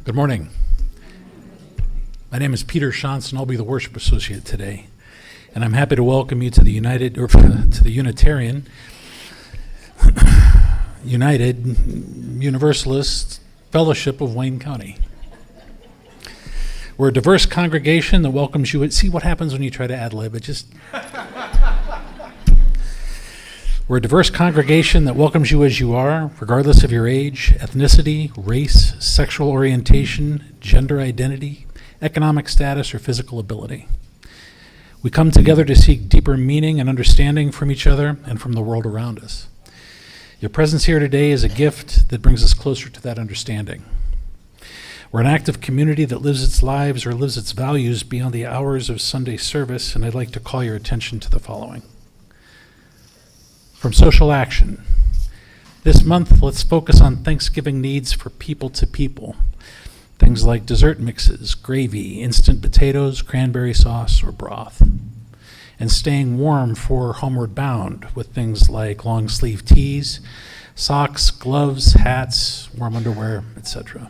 Good morning. My name is Peter Shantz, and I'll be the worship associate today. And I'm happy to welcome you to the Unitarian Universalist Fellowship of Wayne County. We're a diverse congregation that welcomes you. See what happens when you try to ad-lib. We're a diverse congregation that welcomes you as you are, regardless of your age, ethnicity, race, sexual orientation, gender identity, economic status, or physical ability. We come together to seek deeper meaning and understanding from each other and from the world around us. Your presence here today is a gift that brings us closer to that understanding. We're an active community that lives its lives or lives its values beyond the hours of Sunday service, and I'd like to call your attention to the following. From social action. This month, let's focus on Thanksgiving needs for people to people. Things like dessert mixes, gravy, instant potatoes, cranberry sauce, or broth. And staying warm for Homeward Bound with things like long sleeve tees, socks, gloves, hats, warm underwear, etc.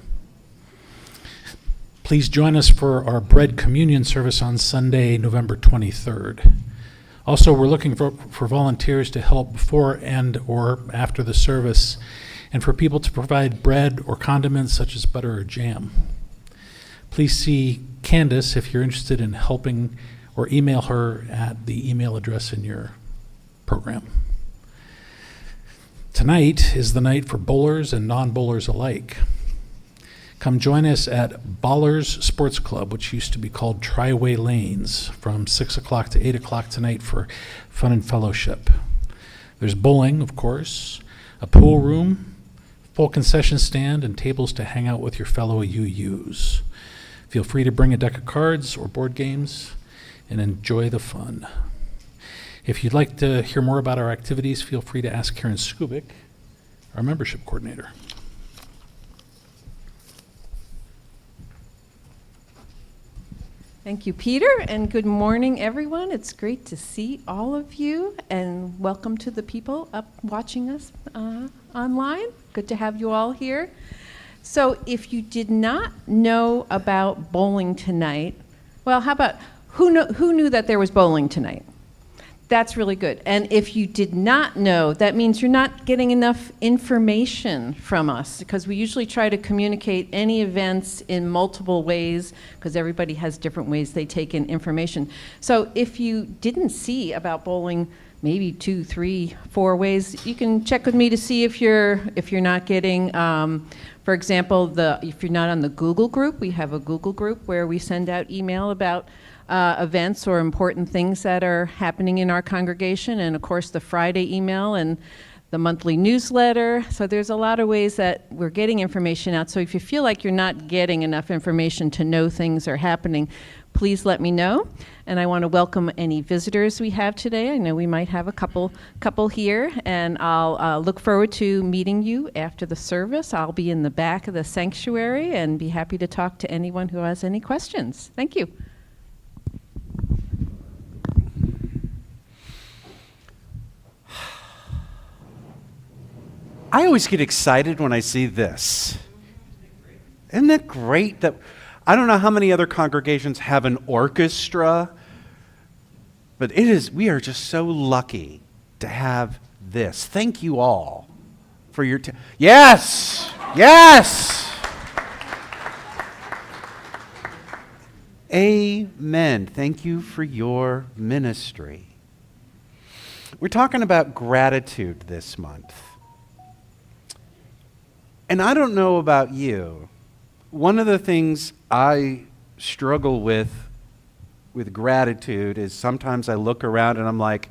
Please join us for our bread communion service on Sunday, November 23rd. Also, we're looking for volunteers to help before and or after the service, and for people to provide bread or condiments such as butter or jam. Please see Candace if you're interested in helping, or email her at the email address in your program. Tonight is the night for bowlers and non-bowlers alike. Come join us at Ballers Sports Club, which used to be called Triway Lanes, from 6 o'clock to 8 o'clock tonight for fun and fellowship. There's bowling, of course, a pool room, full concession stand, and tables to hang out with your fellow UUs. Feel free to bring a deck of cards or board games and enjoy the fun. If you'd like to hear more about our activities, feel free to ask Karen Skubik, our membership coordinator. Thank you, Peter, and good morning, everyone. It's great to see all of you, and welcome to the people up watching us online. Good to have you all here. So if you did not know about bowling tonight, well, how about who knew that there was bowling tonight? That's really good. And if you did not know, that means you're not getting enough information from us, because we usually try to communicate any events in multiple ways, because everybody has different ways they take in information. So if you didn't see about bowling maybe 2, 3, 4 ways, you can check with me to see if you're not getting, for example, if you're not on the Google group, we have a Google group where we send out email about events or important things that are happening in our congregation, and of course the Friday email and the monthly newsletter. So there's a lot of ways that we're getting information out. So if you feel like you're not getting enough information to know things are happening, please let me know. And I want to welcome any visitors we have today. I know we might have a couple here, and I'll look forward to meeting you after the service. I'll be in the back of the sanctuary and be happy to talk to anyone who has any questions. Thank you. I always get excited when I see this. Isn't it great that, I don't know how many other congregations have an orchestra, but we are just so lucky to have this. Thank you all for your time. Yes! Yes! Amen. Thank you for your ministry. We're talking about gratitude this month. And I don't know about you, one of the things I struggle with gratitude is sometimes I look around and I'm like,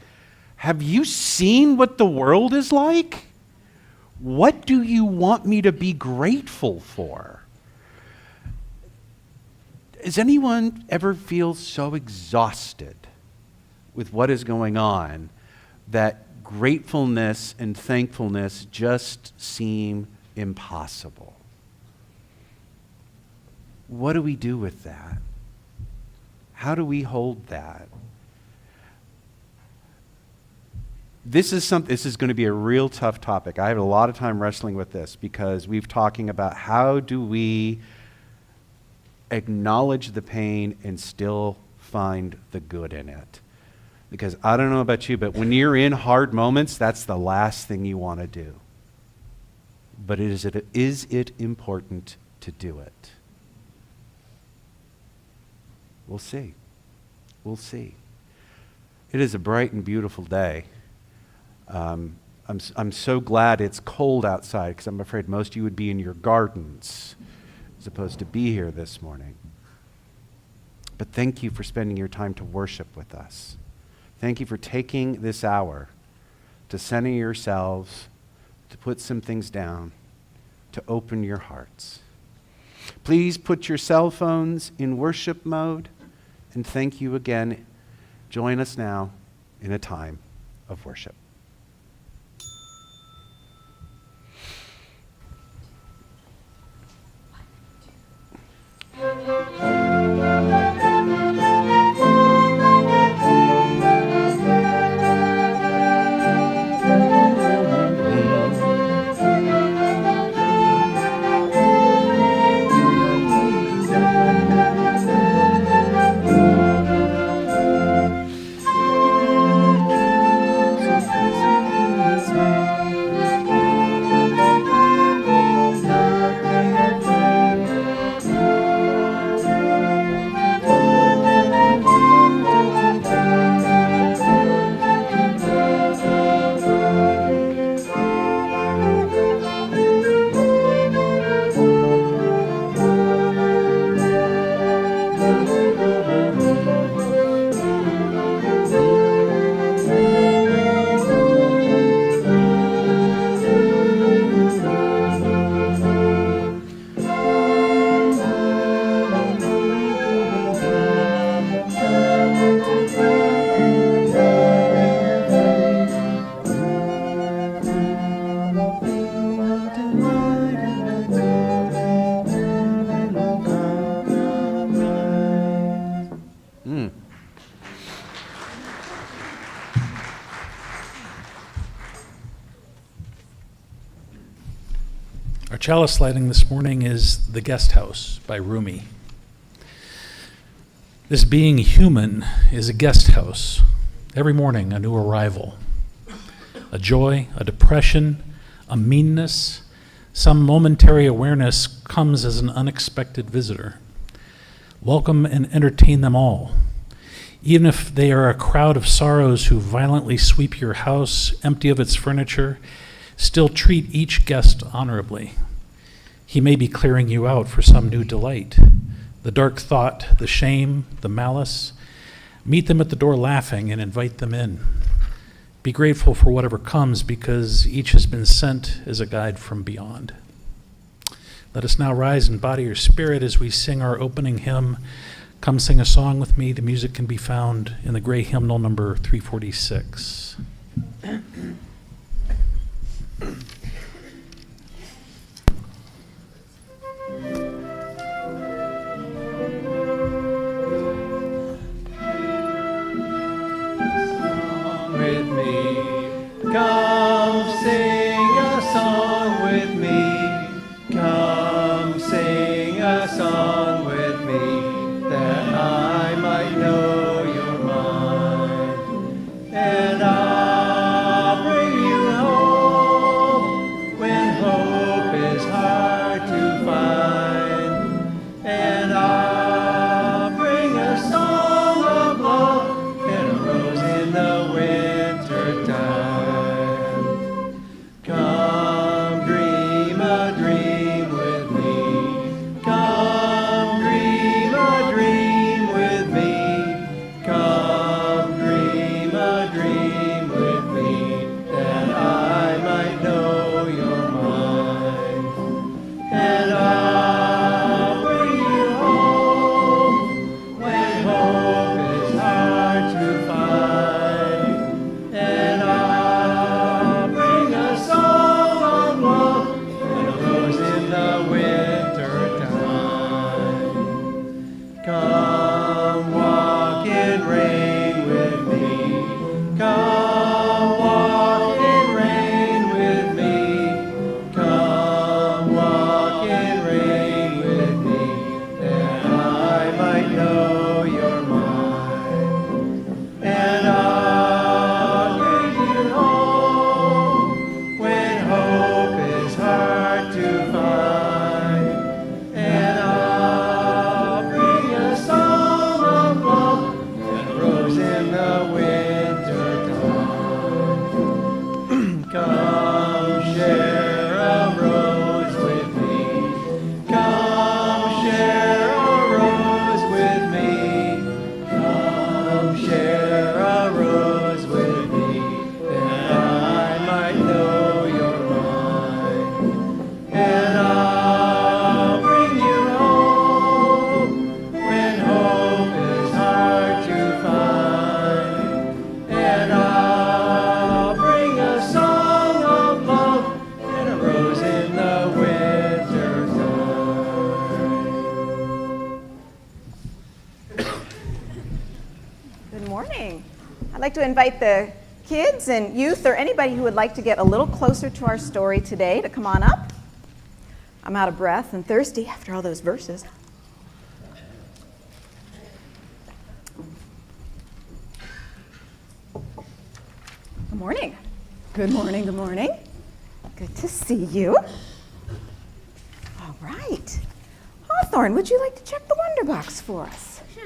have you seen what the world is like? What do you want me to be grateful for? Does anyone ever feel so exhausted with what is going on that gratefulness and thankfulness just seem impossible? What do we do with that? How do we hold that? This is going to be a real tough topic. I have a lot of time wrestling with this because we've talking about how do we acknowledge the pain and still find the good in it. Because I don't know about you, but when you're in hard moments, that's the last thing you want to do. But is it important to do it? We'll see. We'll see. It is a bright and beautiful day. I'm so glad it's cold outside, because I'm afraid most of you would be in your gardens as opposed to be here this morning. But thank you for spending your time to worship with us. Thank you for taking this hour to center yourselves, to put some things down, to open your hearts. Please put your cell phones in worship mode, and thank you again. Join us now in a time of worship. Our chalice lighting this morning is The Guest House by Rumi. This being human is a guest house. Every morning, a new arrival. A joy, a depression, a meanness, some momentary awareness comes as an unexpected visitor. Welcome and entertain them all. Even if they are a crowd of sorrows who violently sweep your house empty of its furniture, still treat each guest honorably. He may be clearing you out for some new delight. The dark thought, the shame, the malice. Meet them at the door laughing and invite them in. Be grateful for whatever comes, because each has been sent as a guide from beyond. Let us now rise in body or spirit as we sing our opening hymn. Come sing a song with me. The music can be found in the gray hymnal number 346. With me, come sing a song with me. Come sing a song with me, that I might know your mind, and I like to invite the kids and youth or anybody who would like to get a little closer to our story today to come on up. I'm out of breath and thirsty after all those verses. Good morning. Good morning, good morning. Good to see you. All right. Hawthorne, would you like to check the Wonder Box for us? Sure.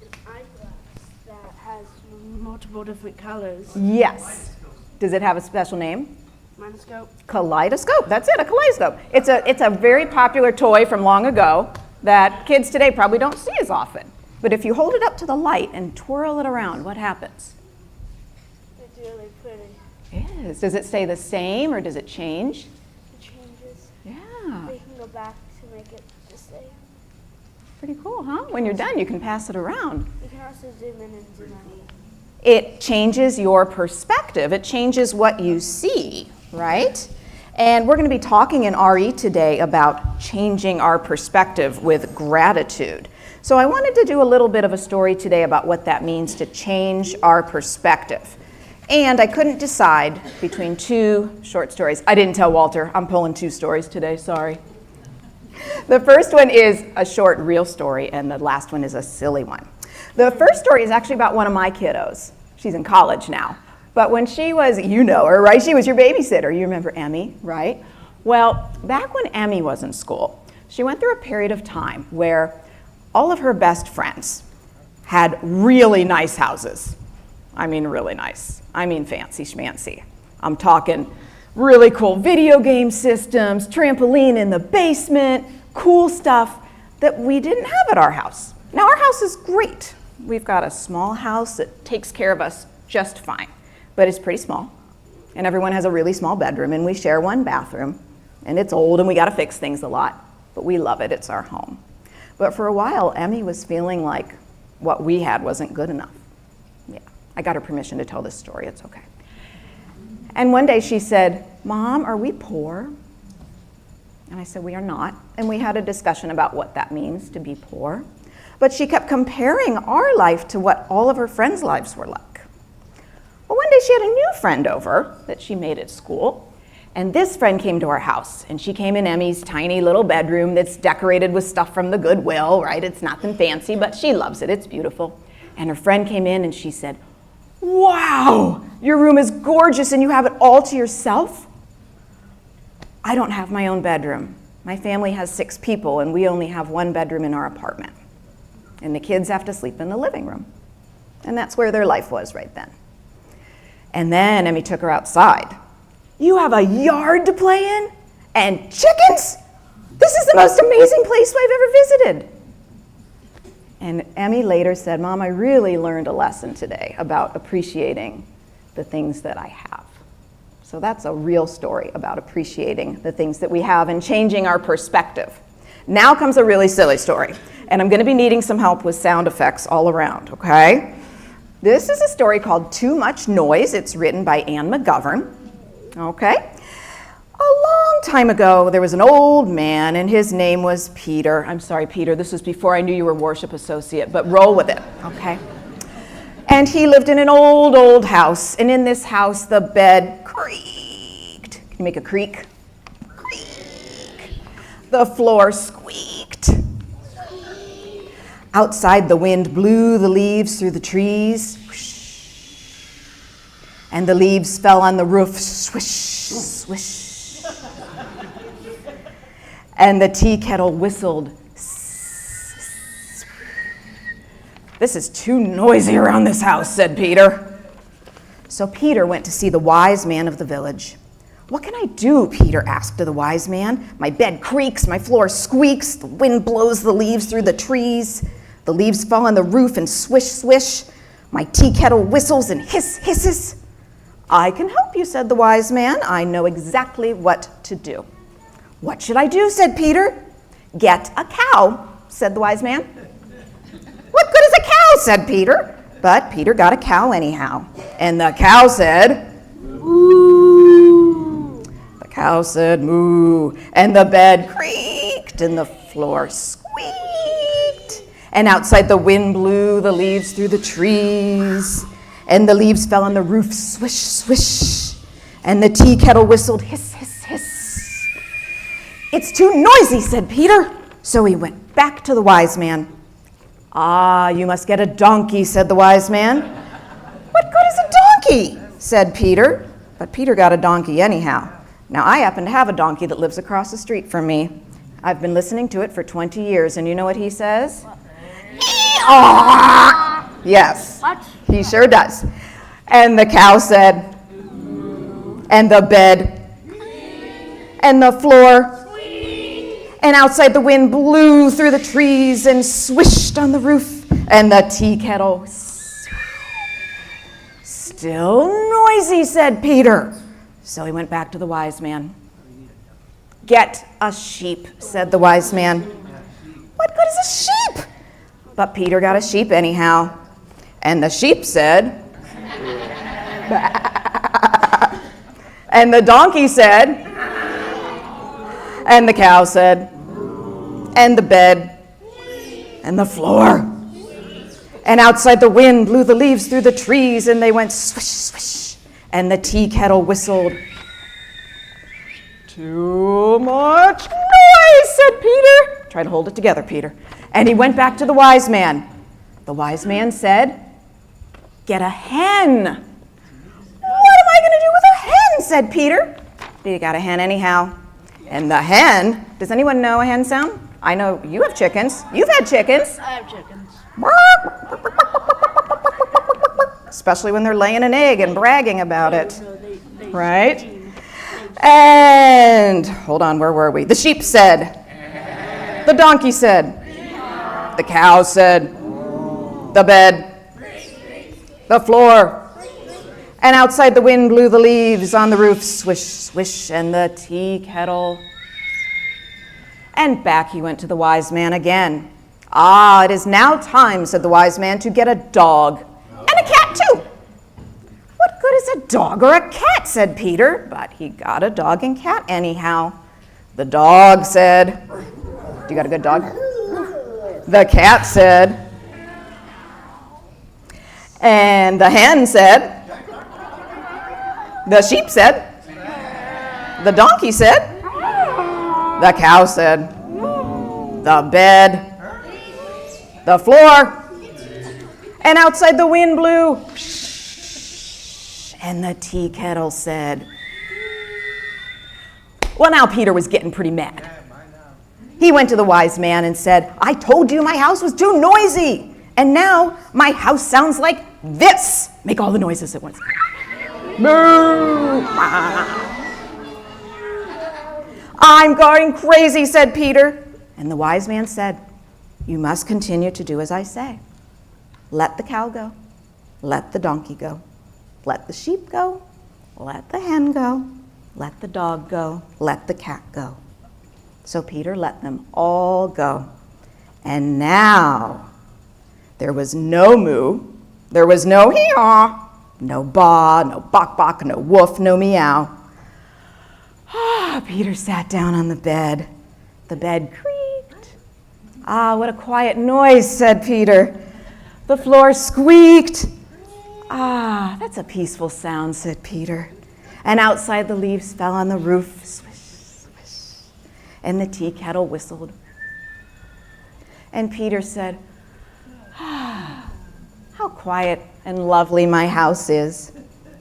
An eyeglass that has multiple different colors. Yes. Does it have a special name? Minoscope. Kaleidoscope. That's it, a kaleidoscope. It's a very popular toy from long ago that kids today probably don't see as often. But if you hold it up to the light and twirl it around, what happens? It's really pretty. It is. Does it stay the same or does it change? It changes. Yeah. We can go back to make it the same. Pretty cool, huh? When you're done, you can pass it around. You can also zoom in and zoom out. It changes your perspective. It changes what you see, right? And we're going to be talking in RE today about changing our perspective with gratitude. So I wanted to do a little bit of a story today about what that means to change our perspective. And I couldn't decide between two short stories. I didn't tell Walter. I'm pulling two stories today, sorry. The first one is a short real story, and the last one is a silly one. The first story is actually about one of my kiddos. She's in college now. But when she was, you know her, right? She was your babysitter. You remember Emmy, right? Well, back when Emmy was in school, she went through a period of time where all of her best friends had really nice houses. I mean really nice. I mean fancy schmancy. I'm talking really cool video game systems, trampoline in the basement, cool stuff that we didn't have at our house. Now our house is great. We've got a small house that takes care of us just fine, but it's pretty small. And everyone has a really small bedroom, and we share one bathroom, and it's old and we gotta fix things a lot, but we love it, it's our home. But for a while, Emmy was feeling like what we had wasn't good enough. Yeah, I got her permission to tell this story, it's okay. And one day she said, "Mom, are we poor?" And I said, "We are not." And we had a discussion about what that means to be poor. But she kept comparing our life to what all of her friends' lives were like. Well, one day she had a new friend over that she made at school. And this friend came to our house, and she came in Emmy's tiny little bedroom that's decorated with stuff from the Goodwill, right? It's nothing fancy, but she loves it. It's beautiful. And her friend came in and she said, "Wow, your room is gorgeous and you have it all to yourself?" "I don't have my own bedroom. My family has 6 people and we only have one bedroom in our apartment. And the kids have to sleep in the living room." And that's where their life was right then. And then Emmy took her outside. "You have a yard to play in? And chickens? This is the most amazing place I've ever visited." And Emmy later said, "Mom, I really learned a lesson today about appreciating the things that I have." So that's a real story about appreciating the things that we have and changing our perspective. Now comes a really silly story, and I'm going to be needing some help with sound effects all around, okay? This is a story called Too Much Noise. It's written by Anne McGovern, okay? A long time ago, there was an old man, and his name was Peter. I'm sorry, Peter, this was before I knew you were worship associate, but roll with it, okay? And he lived in an old, old house, and in this house, the bed creaked. Can you make a creak? Creak. The floor squeaked. Outside, the wind blew the leaves through the trees, and the leaves fell on the roof, swish, swish. And the tea kettle whistled. "This is too noisy around this house," said Peter. So Peter went to see the wise man of the village. "What can I do?" Peter asked of the wise man. "My bed creaks, my floor squeaks, the wind blows the leaves through the trees, the leaves fall on the roof and swish, swish. My tea kettle whistles and hisses." "I can help you," said the wise man. "I know exactly what to do." "What should I do?" said Peter. "Get a cow," said the wise man. "What good is a cow?" said Peter. But Peter got a cow anyhow. And the cow said, "Moo." The cow said moo, and the bed creaked, and the floor squeaked. And outside the wind blew the leaves through the trees, and the leaves fell on the roof, swish, swish. And the tea kettle whistled, hiss, hiss, hiss. It's too noisy, said Peter. So he went back to the wise man. Ah, you must get a donkey, said the wise man. What good is a donkey? Said Peter. But Peter got a donkey anyhow. Now, I happen to have a donkey that lives across the street from me. I've been listening to it for 20 years, and you know what he says? Yes, he sure does. And the cow said, and the bed, and the floor, and outside the wind blew through the trees and swished on the roof, and the tea kettle. Still noisy, said Peter. So he went back to the wise man. Get a sheep, said the wise man. What good is a sheep? But Peter got a sheep anyhow. And the sheep said, bah. And the donkey said, and the cow said, and the bed, and the floor. And outside the wind blew the leaves through the trees, and they went swish, swish. And the tea kettle whistled. Too much noise, said Peter. Try to hold it together, Peter. And he went back to the wise man. The wise man said, get a hen. What am I going to do with a hen, said Peter. But he got a hen anyhow. And the hen, does anyone know a hen sound? I know you have chickens. You've had chickens. I have chickens. Especially when they're laying an egg and bragging about it. Right? And, hold on, where were we? The sheep said. The donkey said. The cow said. The bed. The floor. And outside the wind blew the leaves on the roof, swish, swish, and the tea kettle. And back he went to the wise man again. Ah, it is now time, said the wise man, to get a dog. And a cat, too. What good is a dog or a cat, said Peter. But he got a dog and cat anyhow. The dog said, you got a good dog? The cat said, and the hen said, the sheep said, the donkey said, the cow said, the bed, the floor, and outside the wind blew, and the tea kettle said. Well, now Peter was getting pretty mad. He went to the wise man and said, I told you my house was too noisy, and now my house sounds like this. Make all the noises at once. Moo! I'm going crazy, said Peter. And the wise man said, you must continue to do as I say. Let the cow go. Let the donkey go. Let the sheep go. Let the hen go. Let the dog go. Let the cat go. So Peter let them all go. And now there was no moo. There was no hee-haw. No baa, no bok-bok, no woof, no meow. Ah, Peter sat down on the bed. The bed creaked. Ah, what a quiet noise, said Peter. The floor squeaked. Ah, that's a peaceful sound, said Peter. And outside the leaves fell on the roof, swish, swish. And the tea kettle whistled. And Peter said, ah, how quiet and lovely my house is.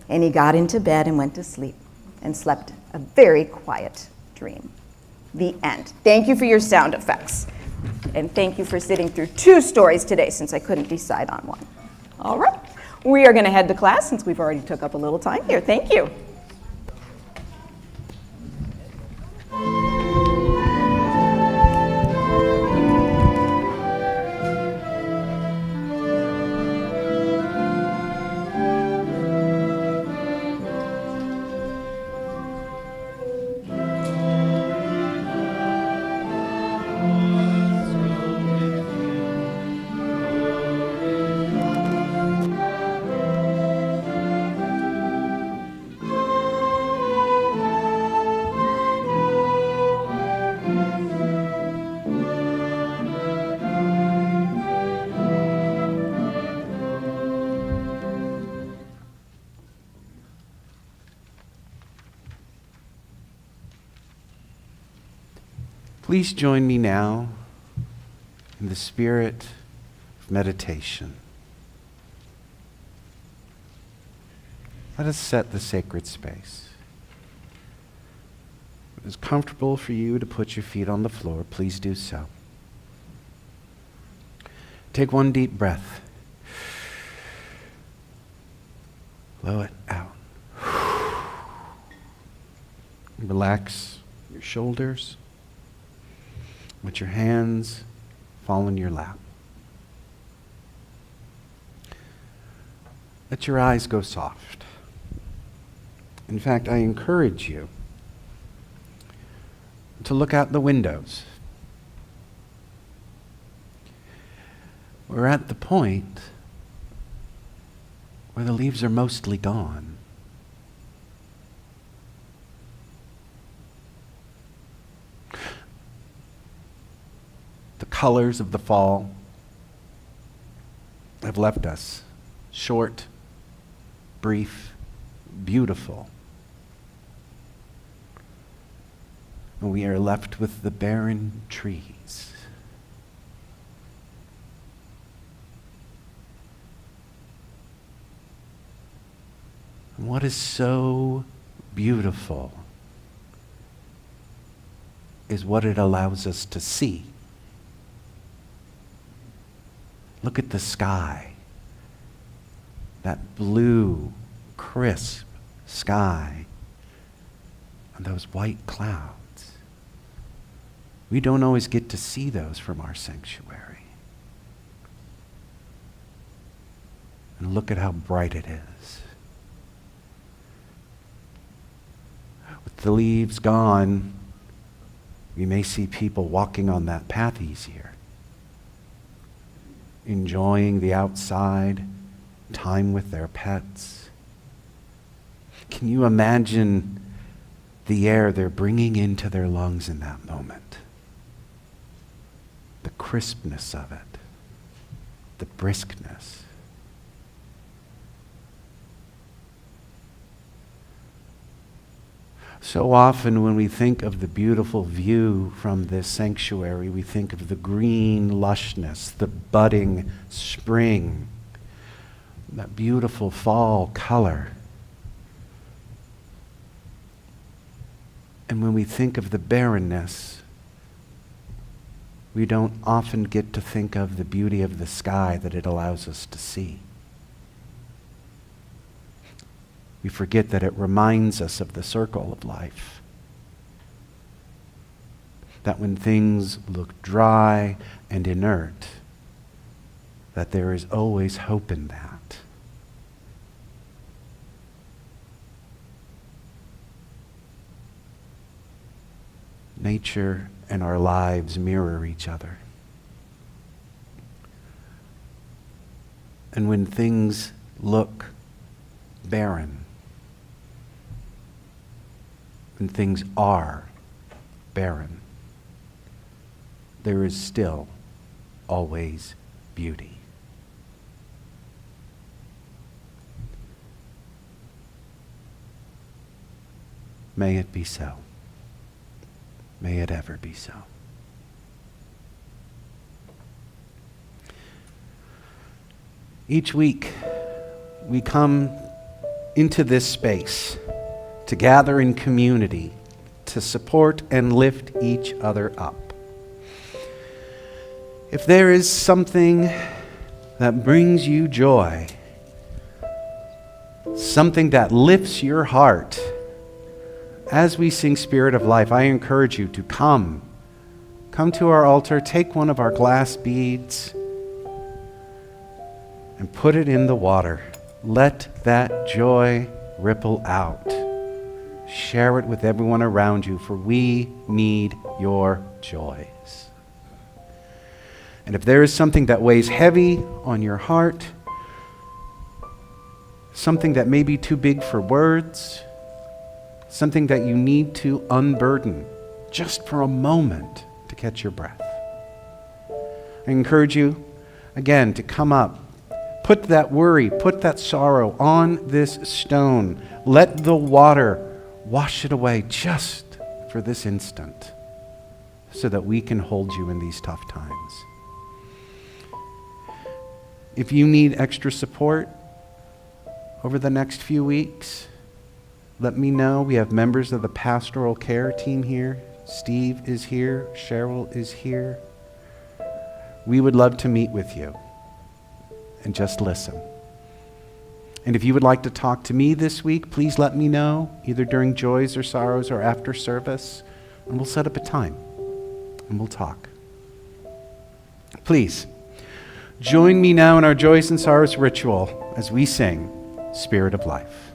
And he got into bed and went to sleep and slept a very quiet dream. The end. Thank you for your sound effects. And thank you for sitting through 2 stories today since I couldn't decide on one. All right. We are going to head to class since we've already took up a little time here. Thank you. please join me now in the spirit of meditation. Let us set the sacred space. If it is comfortable for you to put your feet on the floor, please do so. Take one deep breath. Blow it out. Relax your shoulders. Let your hands fall in your lap. Let your eyes go soft. In fact, I encourage you to look out the windows. We're at the point where the leaves are mostly gone. The colors of the fall have left us short, brief, beautiful. And we are left with the barren trees. And what is so beautiful is what it allows us to see. Look at the sky. That blue, crisp sky and those white clouds. We don't always get to see those from our sanctuary. And look at how bright it is. With the leaves gone, we may see people walking on that path easier, enjoying the outside, time with their pets. Can you imagine the air they're bringing into their lungs in that moment? The crispness of it, the briskness. So often when we think of the beautiful view from this sanctuary, we think of the green lushness, the budding spring, that beautiful fall color. And when we think of the barrenness, we don't often get to think of the beauty of the sky that it allows us to see. We forget that it reminds us of the circle of life. That when things look dry and inert, that there is always hope in that. Nature and our lives mirror each other. And when things look barren, when things are barren, there is still always beauty. May it be so. May it ever be so. Each week, we come into this space to gather in community, to support and lift each other up. If there is something that brings you joy, something that lifts your heart, as we sing Spirit of Life, I encourage you to come to our altar, take one of our glass beads, and put it in the water. Let that joy ripple out. Share it with everyone around you, for we need your joys. And if there is something that weighs heavy on your heart, something that may be too big for words, something that you need to unburden just for a moment to catch your breath, I encourage you, again, to come up. Put that worry, put that sorrow on this stone. Let the water wash it away just for this instant, so that we can hold you in these tough times. If you need extra support over the next few weeks, let me know. We have members of the pastoral care team here. Steve is here. Cheryl is here. We would love to meet with you and just listen. And if you would like to talk to me this week, please let me know, either during Joys or Sorrows or after service, and we'll set up a time and we'll talk. Please, join me now in our Joys and Sorrows ritual as we sing Spirit of Life.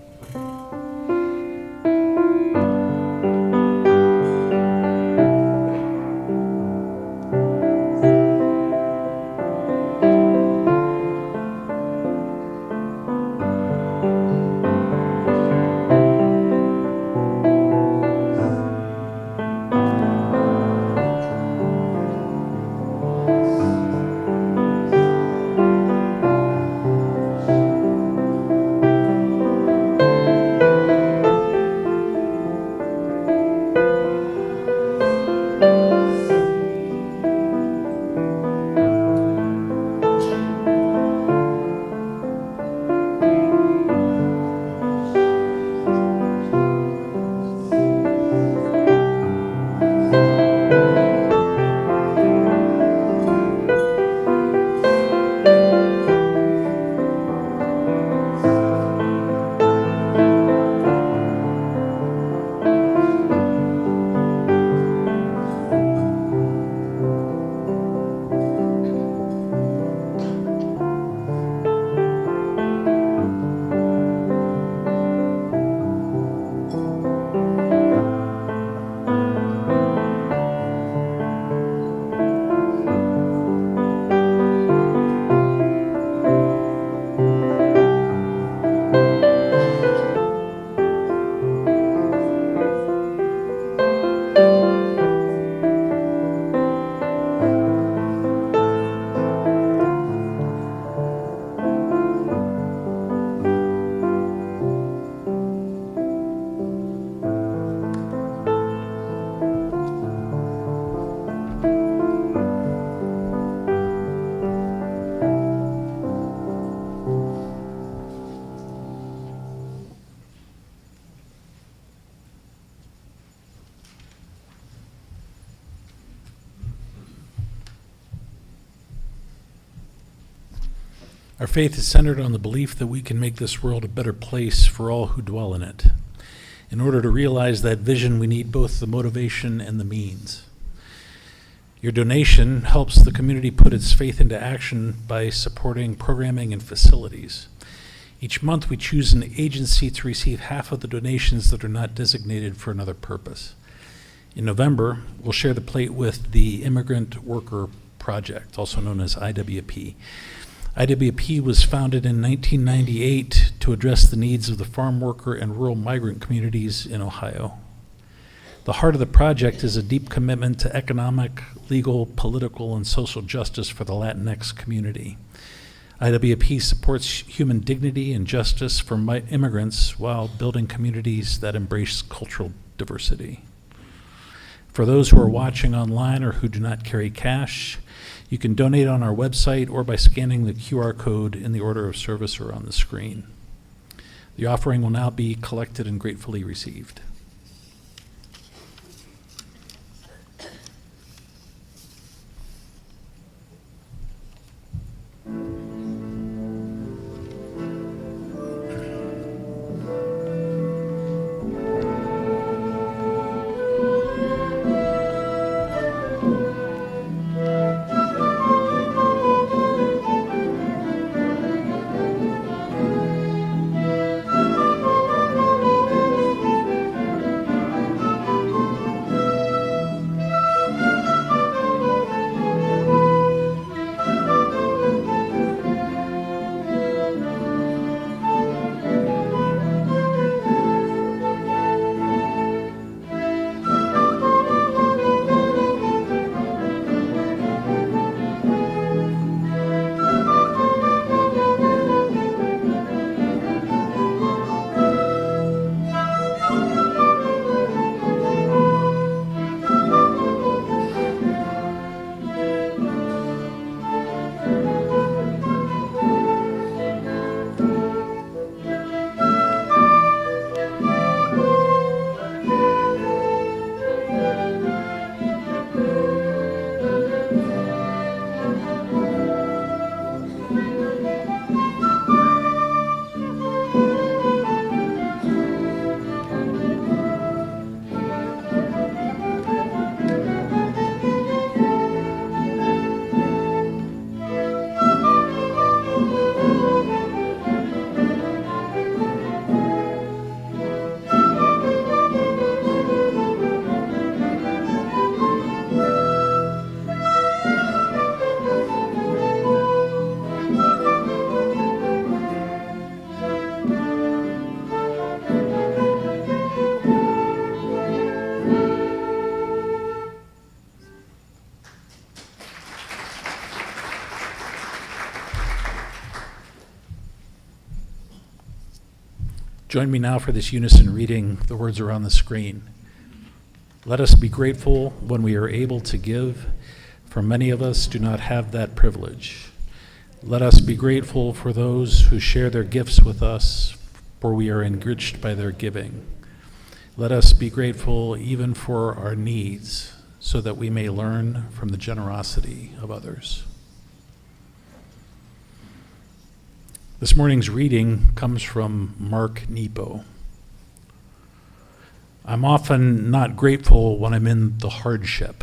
Our faith is centered on the belief that we can make this world a better place for all who dwell in it. In order to realize that vision, we need both the motivation and the means. Your donation helps the community put its faith into action by supporting programming and facilities. Each month, we choose an agency to receive half of the donations that are not designated for another purpose. In November, we'll share the plate with the Immigrant Worker Project, also known as IWP. IWP was founded in 1998 to address the needs of the farm worker and rural migrant communities in Ohio. The heart of the project is a deep commitment to economic, legal, political, and social justice for the Latinx community. IWP supports human dignity and justice for immigrants while building communities that embrace cultural diversity. For those who are watching online or who do not carry cash, you can donate on our website or by scanning the QR code in the order of service or on the screen. The offering will now be collected and gratefully received. Join me now for this unison reading. The words are on the screen. Let us be grateful when we are able to give, for many of us do not have that privilege. Let us be grateful for those who share their gifts with us, for we are enriched by their giving. Let us be grateful even for our needs, so that we may learn from the generosity of others. This morning's reading comes from Mark Nepo. I'm often not grateful when I'm in the hardship,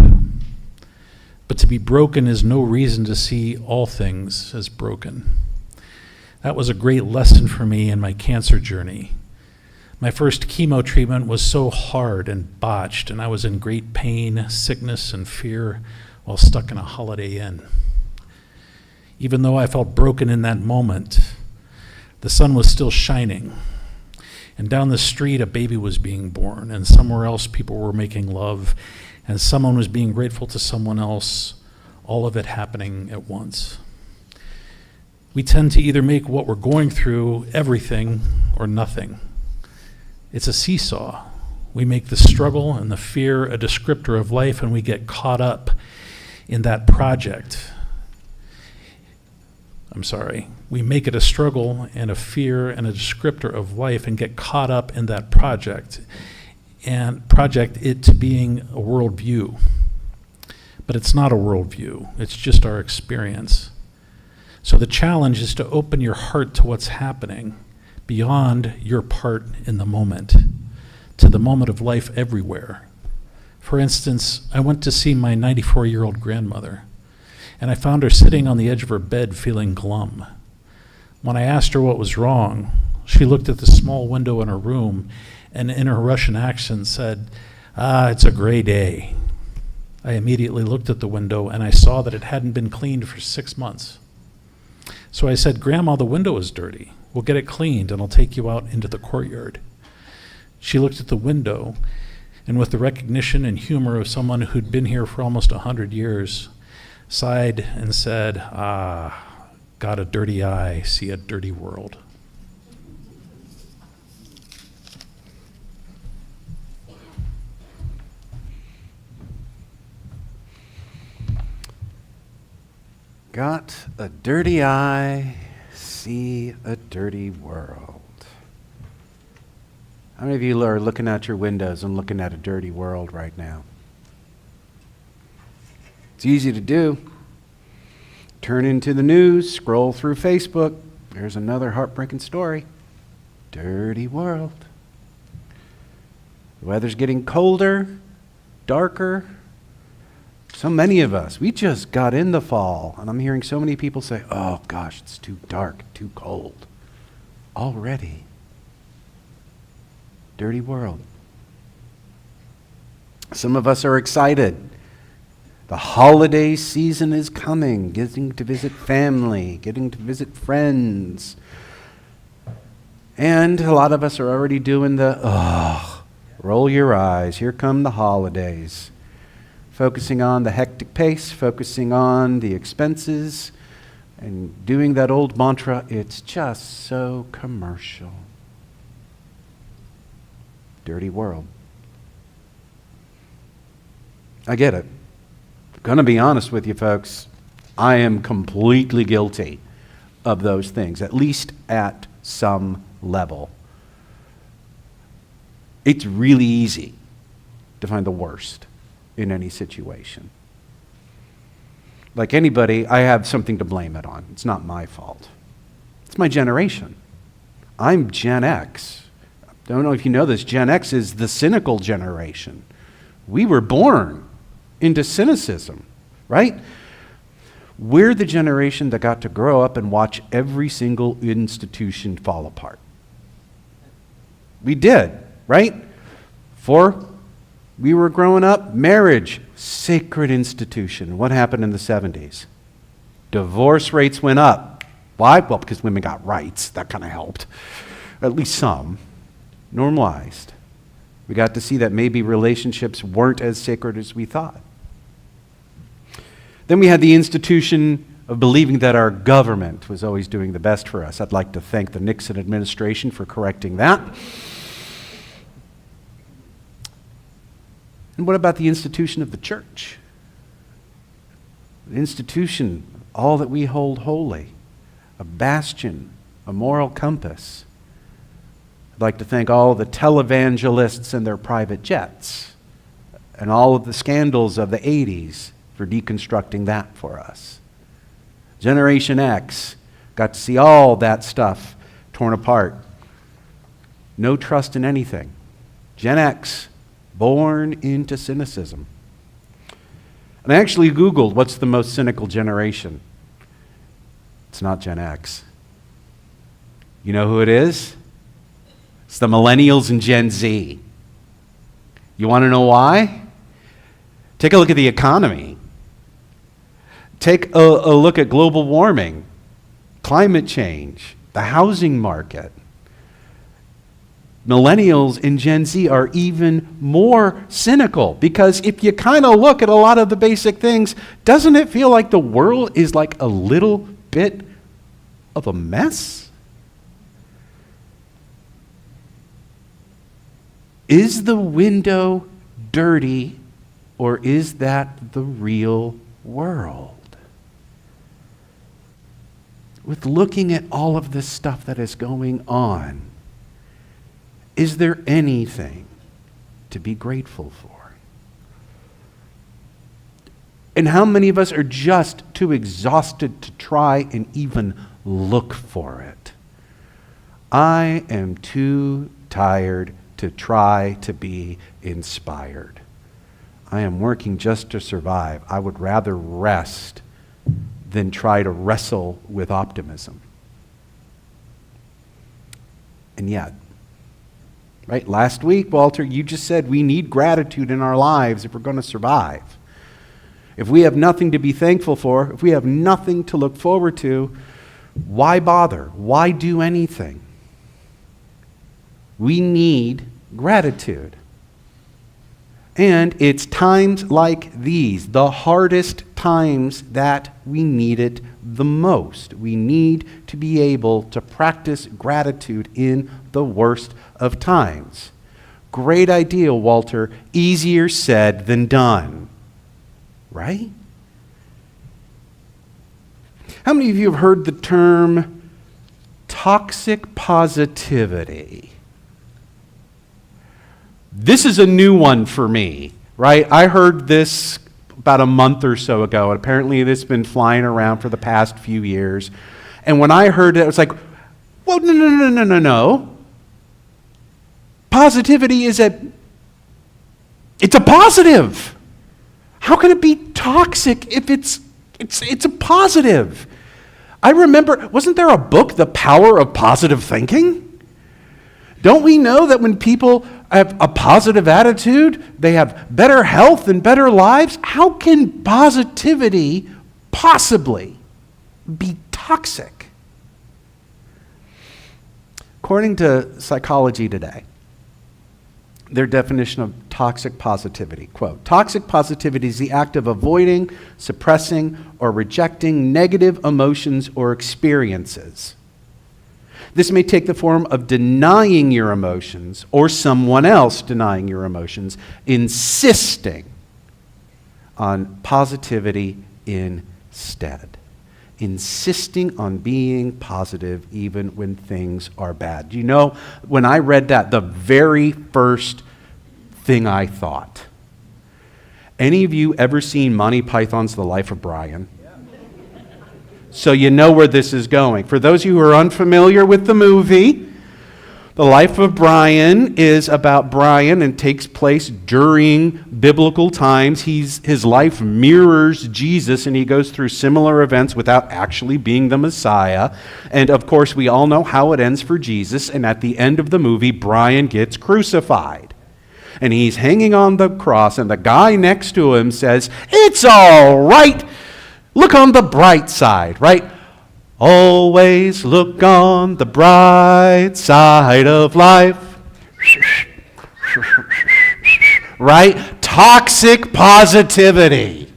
but to be broken is no reason to see all things as broken. That was a great lesson for me in my cancer journey. My first chemo treatment was so hard and botched, and I was in great pain, sickness, and fear while stuck in a Holiday Inn. Even though I felt broken in that moment, the sun was still shining, and down the street a baby was being born, and somewhere else people were making love, and someone was being grateful to someone else, all of it happening at once. We tend to either make what we're going through everything or nothing. It's a seesaw. We make the struggle and the fear a descriptor of life, and we get caught up in that project. We make it a struggle and a fear and a descriptor of life and get caught up in that project and project it to being a worldview. But it's not a worldview, it's just our experience. So the challenge is to open your heart to what's happening beyond your part in the moment, to the moment of life everywhere. For instance, I went to see my 94-year-old grandmother, and I found her sitting on the edge of her bed feeling glum. When I asked her what was wrong, she looked at the small window in her room and in her Russian accent said, "It's a gray day." I immediately looked at the window and I saw that it hadn't been cleaned for 6 months. So I said, "Grandma, the window is dirty. We'll get it cleaned and I'll take you out into the courtyard." She looked at the window, and with the recognition and humor of someone who'd been here for almost 100 years, sighed and said, got a dirty eye, see a dirty world." Got a dirty eye, see a dirty world. How many of you are looking out your windows and looking at a dirty world right now? It's easy to do. Turn into the news, scroll through Facebook. There's another heartbreaking story. Dirty world. The weather's getting colder, darker. So many of us, we just got in the fall, and I'm hearing so many people say, "Oh gosh, it's too dark, too cold." Already. Dirty world. Some of us are excited. The holiday season is coming, getting to visit family, getting to visit friends. And a lot of us are already doing roll your eyes, here come the holidays. Focusing on the hectic pace, focusing on the expenses, and doing that old mantra, it's just so commercial. Dirty world. I get it. Gonna be honest with you folks, I am completely guilty of those things, at least at some level. It's really easy to find the worst in any situation. Like anybody, I have something to blame it on. It's not my fault. It's my generation. I'm Gen X. I don't know if you know this, Gen X is the cynical generation. We were born into cynicism, right? We're the generation that got to grow up and watch every single institution fall apart. We did, right? For we were growing up, marriage, sacred institution. What happened in the 70s? Divorce rates went up. Why? Well, because women got rights. That kind of helped. At least some. Normalized. We got to see that maybe relationships weren't as sacred as we thought. Then we had the institution of believing that our government was always doing the best for us. I'd like to thank the Nixon administration for correcting that. And what about the institution of the church? The institution, all that we hold holy, a bastion, a moral compass. I'd like to thank all the televangelists and their private jets, and all of the scandals of the 80s for deconstructing that for us. Generation X got to see all that stuff torn apart. No trust in anything. Gen X, born into cynicism. And I actually Googled what's the most cynical generation. It's not Gen X. You know who it is? It's the millennials and Gen Z. You want to know why? Take a look at the economy. Take a look at global warming, climate change, the housing market. Millennials and Gen Z are even more cynical, because if you kind of look at a lot of the basic things, doesn't it feel like the world is like a little bit of a mess? Is the window dirty, or is that the real world? With looking at all of this stuff that is going on, is there anything to be grateful for? And how many of us are just too exhausted to try and even look for it? I am too tired to try to be inspired. I am working just to survive. I would rather rest than try to wrestle with optimism. And yet, right, last week, Walter, you just said we need gratitude in our lives if we're going to survive. If we have nothing to be thankful for, if we have nothing to look forward to, why bother? Why do anything? We need gratitude. And it's times like these, the hardest times, that we need it the most. We need to be able to practice gratitude in the worst of times. Great idea, Walter. Easier said than done. Right? How many of you have heard the term toxic positivity? This is a new one for me, right? I heard this about a month or so ago, and apparently this has been flying around for the past few years. And when I heard it, I was like, well, no. Positivity it's a positive. How can it be toxic if it's a positive? I remember, wasn't there a book, The Power of Positive Thinking? Don't we know that when people have a positive attitude, they have better health and better lives? How can positivity possibly be toxic? According to Psychology Today, their definition of toxic positivity, quote, toxic positivity is the act of avoiding, suppressing, or rejecting negative emotions or experiences. This may take the form of denying your emotions or someone else denying your emotions, insisting on positivity instead. Insisting on being positive even when things are bad. You know, when I read that, the very first thing I thought, any of you ever seen Monty Python's The Life of Brian? So you know where this is going. For those of you who are unfamiliar with the movie, The Life of Brian is about Brian and takes place during biblical times. His life mirrors Jesus, and he goes through similar events without actually being the Messiah. And of course, we all know how it ends for Jesus. And at the end of the movie, Brian gets crucified. And he's hanging on the cross, and the guy next to him says, "It's all right. Look on the bright side," right? Always look on the bright side of life. Right? Toxic positivity.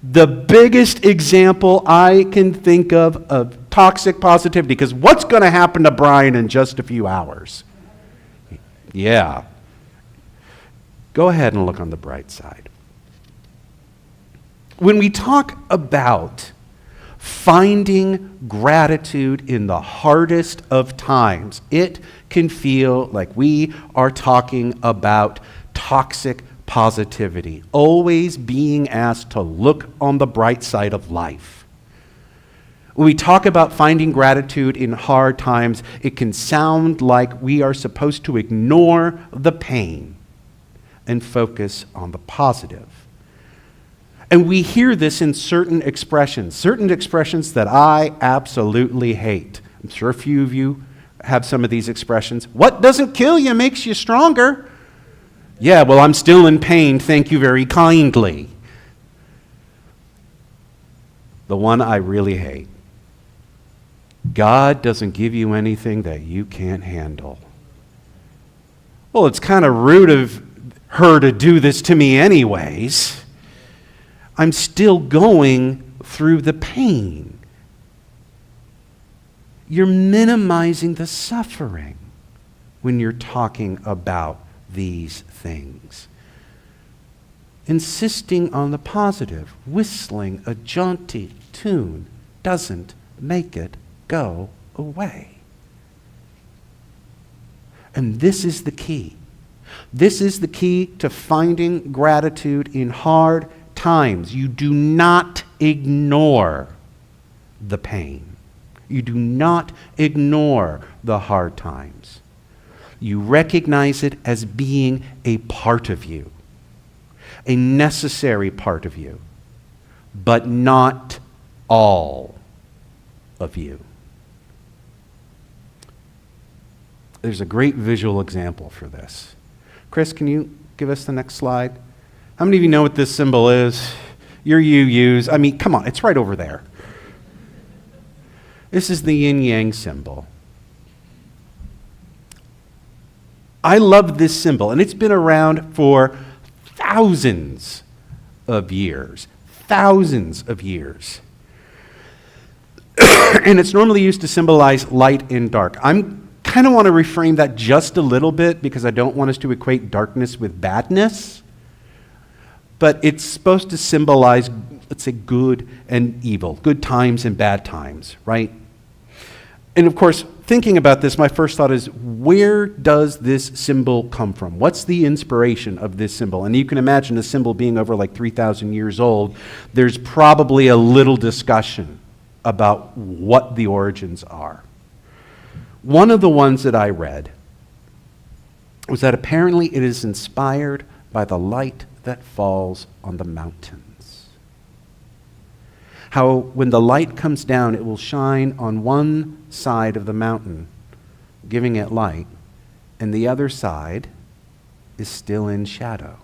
the biggest example I can think of toxic positivity, because what's going to happen to Brian in just a few hours? Yeah. Go ahead and look on the bright side. When we talk about finding gratitude in the hardest of times, it can feel like we are talking about toxic positivity, always being asked to look on the bright side of life. When we talk about finding gratitude in hard times, it can sound like we are supposed to ignore the pain and focus on the positive. And we hear this in certain expressions that I absolutely hate. I'm sure a few of you have some of these expressions. What doesn't kill you makes you stronger. Yeah, well, I'm still in pain, thank you very kindly. The one I really hate. God doesn't give you anything that you can't handle. Well, it's kind of rude of her to do this to me anyways. I'm still going through the pain. You're minimizing the suffering when you're talking about these things. Insisting on the positive, whistling a jaunty tune doesn't make it go away. And this is the key. This is the key to finding gratitude in hard times. You do not ignore the pain. You do not ignore the hard times. You recognize it as being a part of you, a necessary part of you, but not all of you. There's a great visual example for this. Chris, can you give us the next slide? How many of you know what this symbol is? Your UUs. I mean, come on, it's right over there. This is the yin-yang symbol. I love this symbol, and it's been around for thousands of years. Thousands of years. And it's normally used to symbolize light and dark. I'm kind of want to reframe that just a little bit because I don't want us to equate darkness with badness. But it's supposed to symbolize, let's say, good and evil, good times and bad times, right? And of course, thinking about this, my first thought is, where does this symbol come from? What's the inspiration of this symbol? And you can imagine a symbol being over like 3,000 years old. There's probably a little discussion about what the origins are. One of the ones that I read was that apparently it is inspired by the light that falls on the mountains. How when the light comes down, it will shine on one side of the mountain, giving it light, and the other side is still in shadow.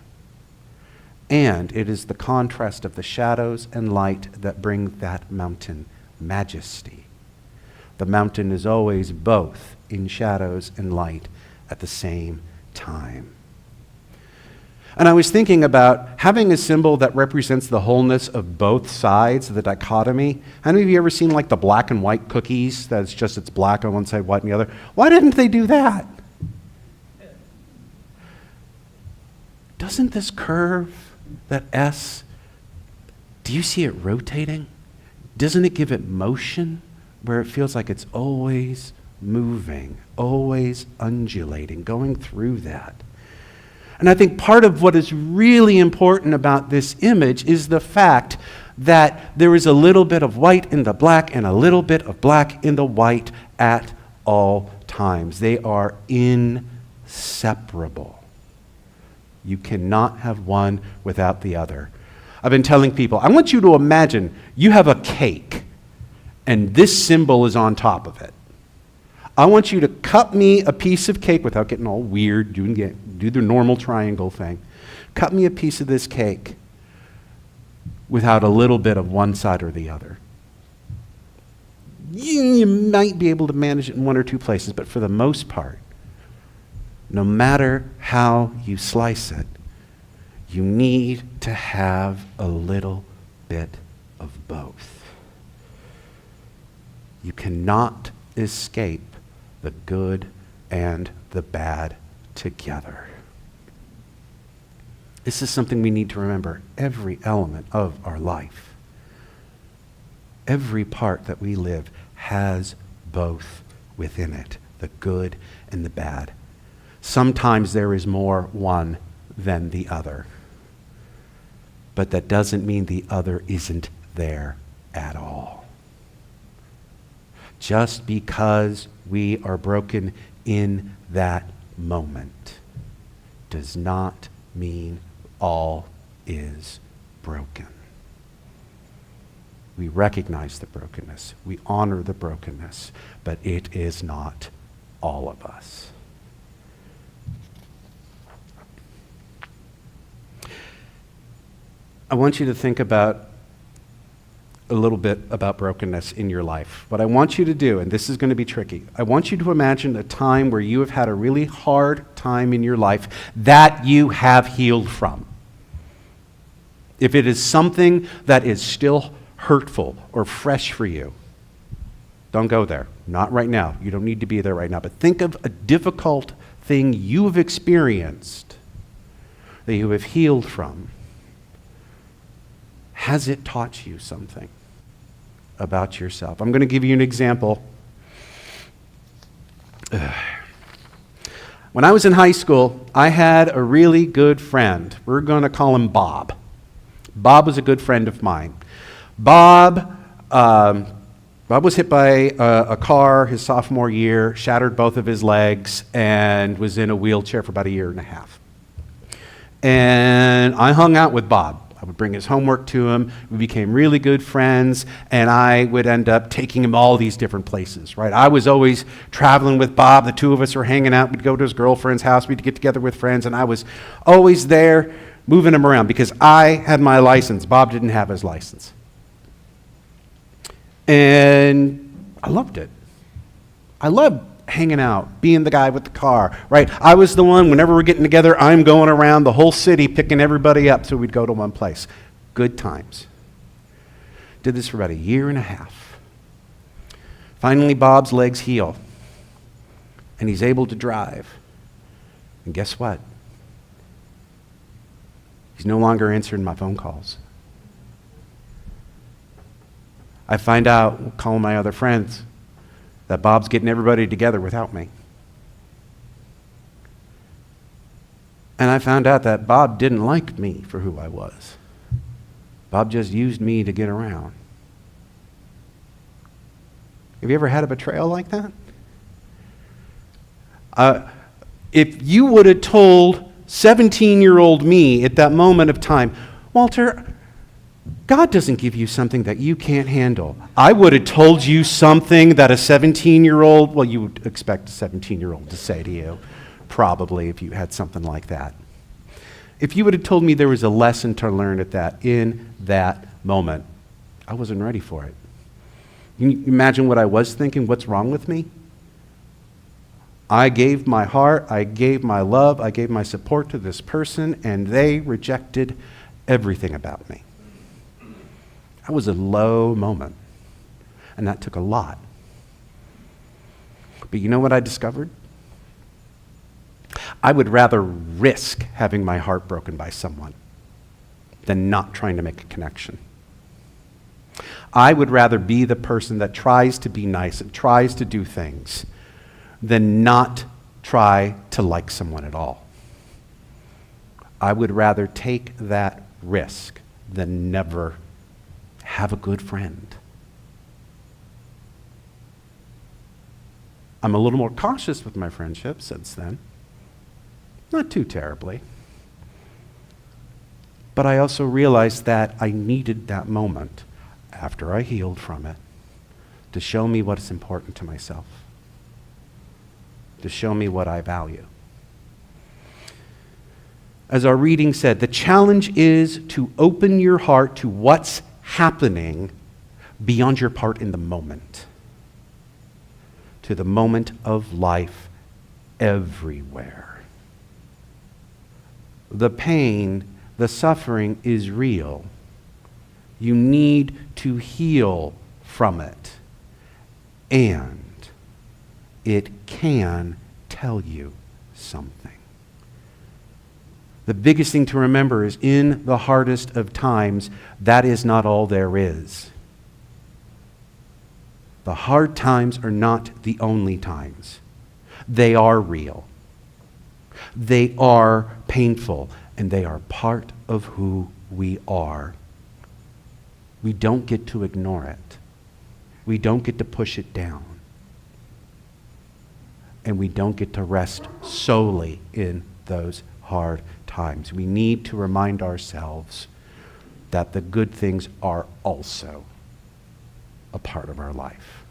And it is the contrast of the shadows and light that bring that mountain majesty. The mountain is always both in shadows and light at the same time. And I was thinking about having a symbol that represents the wholeness of both sides of the dichotomy. How many of you ever seen like the black and white cookies? That's just it's black on one side, white on the other. Why didn't they do that? Doesn't this curve, that S, do you see it rotating? Doesn't it give it motion where it feels like it's always moving, always undulating, going through that? And I think part of what is really important about this image is the fact that there is a little bit of white in the black and a little bit of black in the white at all times. They are inseparable. You cannot have one without the other. I've been telling people, I want you to imagine you have a cake and this symbol is on top of it. I want you to cut me a piece of cake without getting all weird, do the normal triangle thing. Cut me a piece of this cake without a little bit of one side or the other. You might be able to manage it in one or two places, but for the most part, no matter how you slice it, you need to have a little bit of both. You cannot escape the good and the bad together. This is something we need to remember every element of our life. Every part that we live has both within it, the good and the bad. Sometimes there is more one than the other, but that doesn't mean the other isn't there at all. Just because we are broken in that moment does not mean all is broken. We recognize the brokenness. We honor the brokenness, but it is not all of us. I want you to think about a little bit about brokenness in your life. What I want you to do, and this is going to be tricky, I want you to imagine a time where you have had a really hard time in your life that you have healed from. If it is something that is still hurtful or fresh for you, don't go there. Not right now. You don't need to be there right now. But think of a difficult thing you have experienced that you have healed from. Has it taught you something about yourself? I'm going to give you an example. When I was in high school, I had a really good friend. We're going to call him Bob. Bob was a good friend of mine. Bob was hit by a car his sophomore year, shattered both of his legs, and was in a wheelchair for about a year and a half. And I hung out with Bob. I would bring his homework to him. We became really good friends, and I would end up taking him all these different places, right? I was always traveling with Bob. The two of us were hanging out. We'd go to his girlfriend's house. We'd get together with friends, and I was always there moving him around because I had my license. Bob didn't have his license. And I loved it. I loved hanging out, being the guy with the car, right? I was the one, whenever we're getting together, I'm going around the whole city picking everybody up so we'd go to one place. Good times. Did this for about a year and a half. Finally, Bob's legs heal, and he's able to drive. And guess what? He's no longer answering my phone calls. I find out, calling my other friends, that Bob's getting everybody together without me. And I found out that Bob didn't like me for who I was. Bob just used me to get around. Have you ever had a betrayal like that? If you would have told 17-year-old me at that moment of time, Walter, God doesn't give you something that you can't handle. I would have told you something that a 17-year-old, well, you would expect a 17-year-old to say to you, probably, if you had something like that. If you would have told me there was a lesson to learn in that moment, I wasn't ready for it. Can you imagine what I was thinking? What's wrong with me? I gave my heart, I gave my love, I gave my support to this person, and they rejected everything about me. That was a low moment, and that took a lot. But you know what I discovered? I would rather risk having my heart broken by someone than not trying to make a connection. I would rather be the person that tries to be nice and tries to do things than not try to like someone at all. I would rather take that risk than never have a good friend. I'm a little more cautious with my friendships since then. Not too terribly. But I also realized that I needed that moment after I healed from it to show me what's important to myself, to show me what I value. As our reading said, the challenge is to open your heart to what's happening beyond your part in the moment, to the moment of life everywhere. The pain, the suffering is real, You need to heal from it. And it can tell you something. The biggest thing to remember is in the hardest of times, that is not all there is. The hard times are not the only times. They are real. They are painful, and they are part of who we are. We don't get to ignore it. We don't get to push it down. And we don't get to rest solely in those hard times. We need to remind ourselves that the good things are also a part of our life.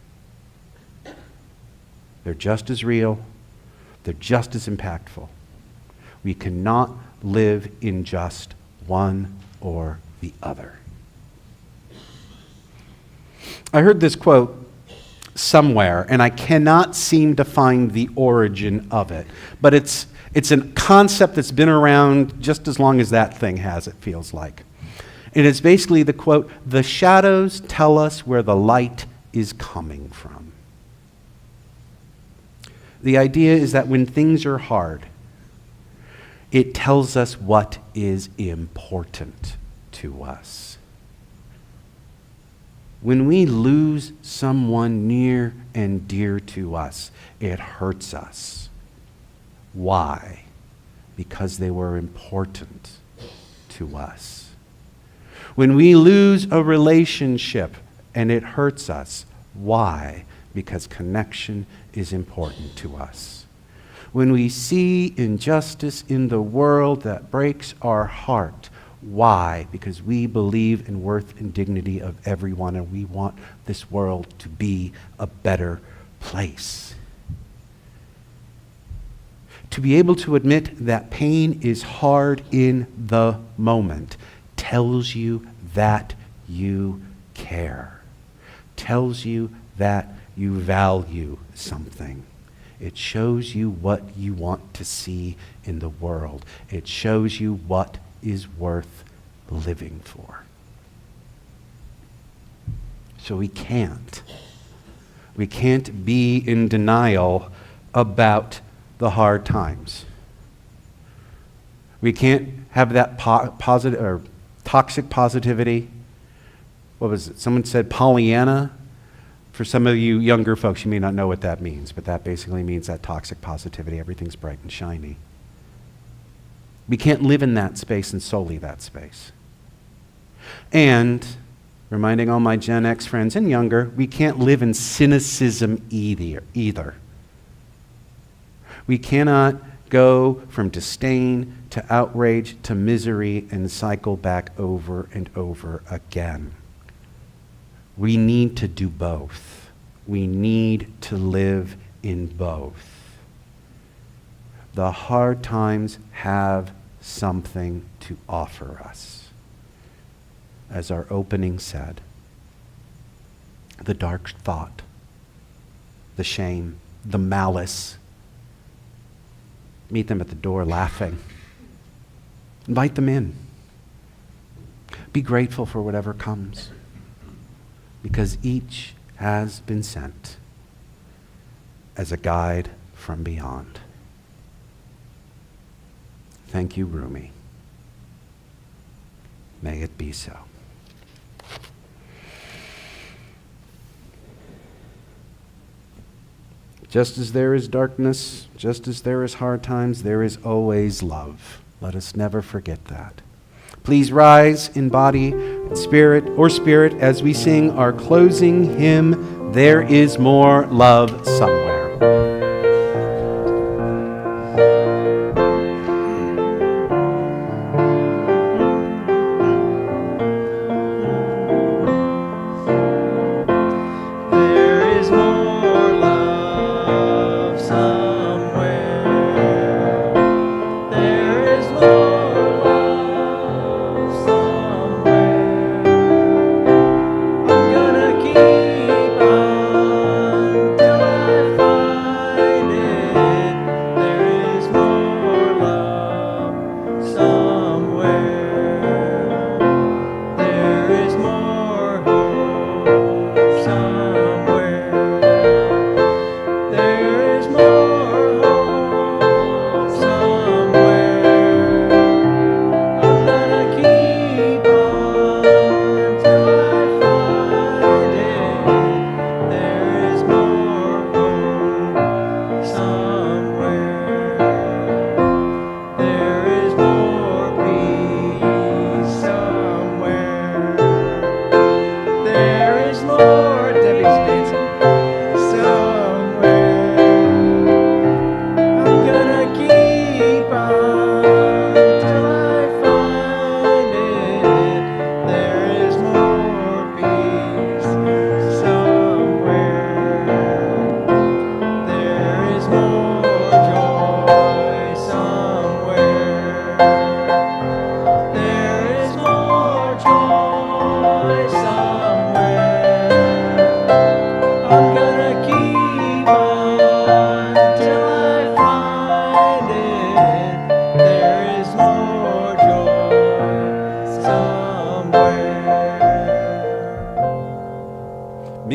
They're just as real. They're just as impactful. We cannot live in just one or the other. I heard this quote somewhere, and I cannot seem to find the origin of it. But it's a concept that's been around just as long as that thing has, it feels like. And it's basically the quote, "The shadows tell us where the light is coming from." The idea is that when things are hard, it tells us what is important to us. When we lose someone near and dear to us, it hurts us. Why? Because they were important to us. When we lose a relationship and it hurts us, why? Because connection is important to us. When we see injustice in the world that breaks our heart, why? Because we believe in worth and dignity of everyone, and we want this world to be a better place. To be able to admit that pain is hard in the moment tells you that you care, tells you that you value something. It shows you what you want to see in the world. It shows you what is worth living for. So we can't be in denial about the hard times. We can't have that positive or toxic positivity. What was it? Someone said Pollyanna. For some of you younger folks, you may not know what that means, but that basically means that toxic positivity. Everything's bright and shiny. We can't live in that space and solely that space. And, reminding all my Gen X friends and younger, we can't live in cynicism either. We cannot go from disdain to outrage to misery and cycle back over and over again. We need to do both. We need to live in both. The hard times have something to offer us. As our opening said, the dark thought, the shame, the malice. Meet them at the door laughing. Invite them in. Be grateful for whatever comes, because each has been sent as a guide from beyond. Thank you, Rumi. May it be so. Just as there is darkness, just as there is hard times, there is always love. Let us never forget that. Please rise in body, spirit, as we sing our closing hymn, There Is More Love Somewhere. There is more love somewhere. There is more love somewhere. I'm gonna keep on till I find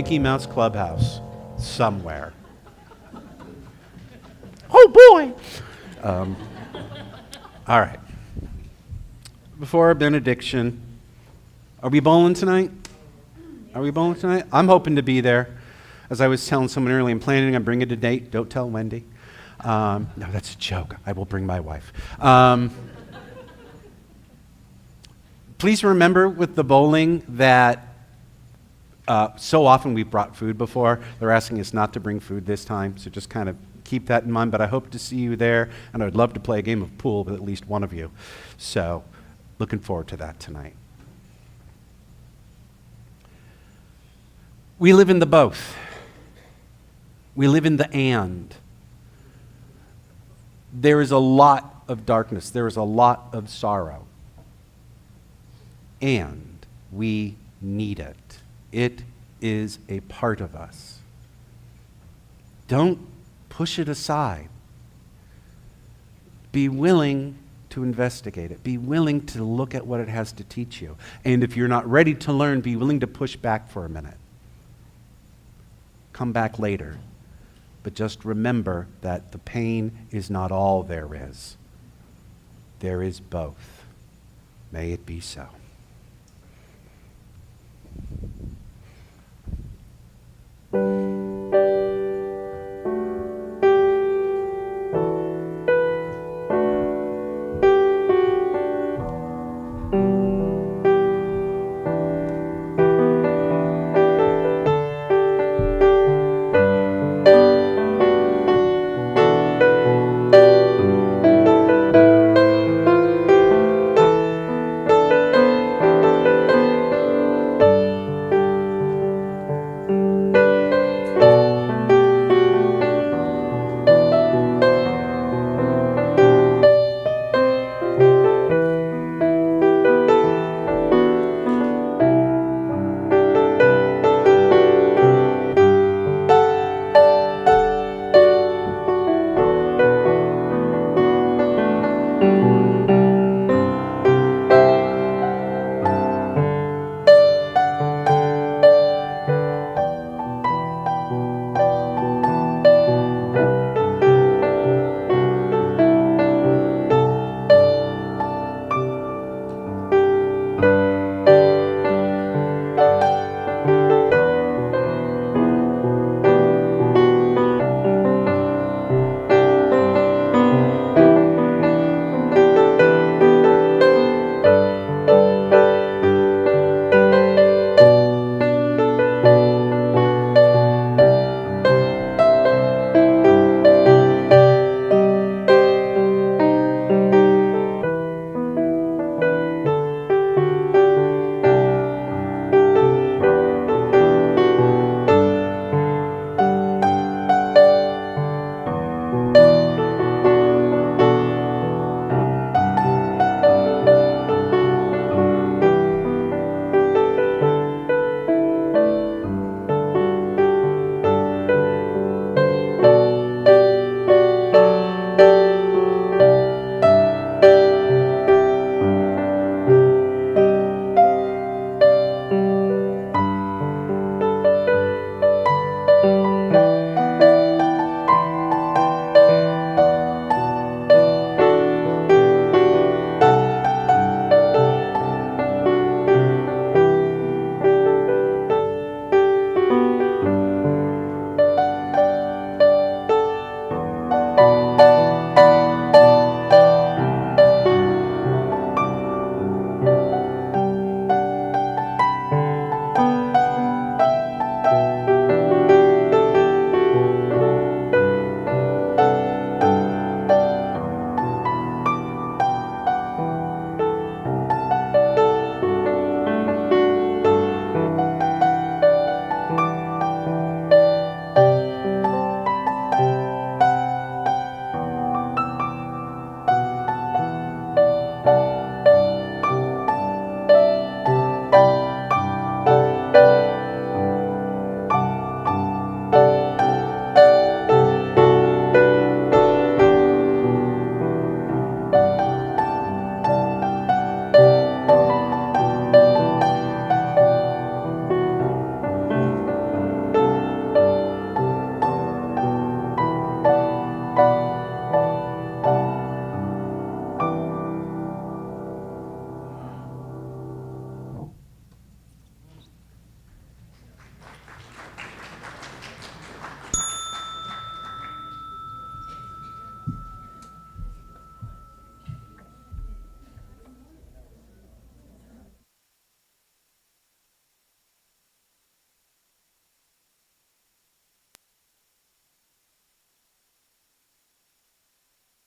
Mickey Mouse Clubhouse somewhere. Oh boy! All right. Before our benediction, are we bowling tonight? Are we bowling tonight? I'm hoping to be there. As I was telling someone earlier, I'm planning on bringing a date. Don't tell Wendy. No, that's a joke. I will bring my wife. Please remember with the bowling that so often we've brought food before. They're asking us not to bring food this time, so just kind of keep that in mind. But I hope to see you there, and I would love to play a game of pool with at least one of you. So looking forward to that tonight. We live in the both. We live in the and. There is a lot of darkness. There is a lot of sorrow. And we need it. It is a part of us. Don't push it aside. Be willing to investigate it. Be willing to look at what it has to teach you. And if you're not ready to learn, be willing to push back for a minute. Come back later. But just remember that the pain is not all there is. There is both. May it be so.